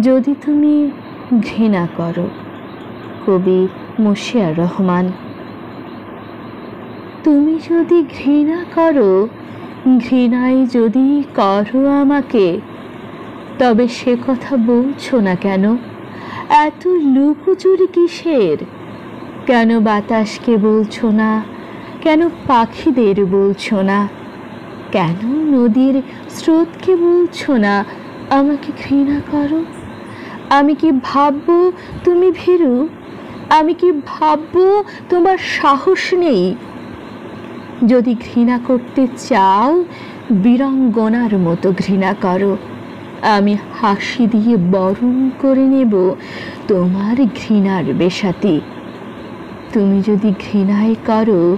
যদি তুমি ঘৃণা করো। কবি মশিয়ার রহমান। তুমি যদি ঘৃণা করো, ঘৃণায় যদি করো আমাকে, তবে সে কথা বলছো না কেন? এত লুকোচুরি কিসের? কেন বাতাসকে বলছো না? কেন পাখিদের বলছো না? কেন নদীর স্রোতকে বলছো না আমাকে ঘৃণা করো? আমি কি ভাববো তুমি ভীরু? আমি কি ভাববো তোমার সাহস নেই? যদি ঘৃণা করতে চাও, বীরাঙ্গনার মতো ঘৃণা করো। আমি হাসি দিয়ে বরণ করে নেব তোমার ঘৃণার বেশাতি। তুমি যদি ঘৃণাই করো,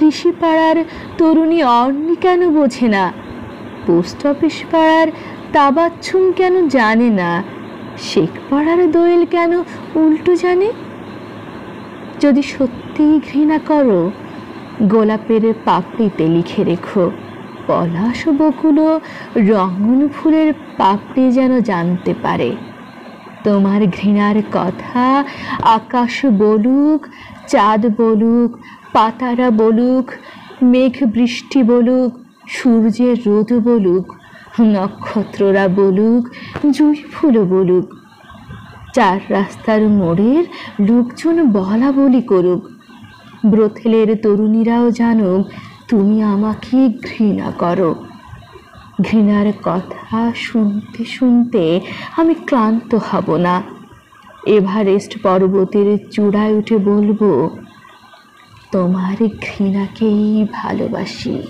ঋষিপাড়ার তরুণী অর্ণি কেন বোঝে না? পোস্ট অফিস পাড়ার তাবাচ্ছুম কেন জানে না? শেখ পাড়ার দোয়েল কেন উল্টো জানে? যদি সত্যিই ঘৃণা করো, গোলাপের পাপড়িতে লিখে রেখো, পলাশ বকুল রঙন ফুলের পাপড়ি যেন জানতে পারে। তোমার ঘৃণার কথা আকাশ বলুক, চাঁদ বলুক, পাতারা বলুক, মেঘ বৃষ্টি বলুক, সূর্যের রোদ বলুক, নক্ষত্ররা বলুক, জুঁই ফুলও বলুক, চার রাস্তার মোড়ের লোকজন বলা বলি করুক, ব্রথেলের তরুণীরাও জানুক তুমি আমাকে ঘৃণা করো। ঘৃণার কথা শুনতে শুনতে আমি ক্লান্ত হব না। এভারেস্ট পর্বতের চূড়ায় উঠে বলবো, তোমার ঘৃণাকেই ভালোবাসি।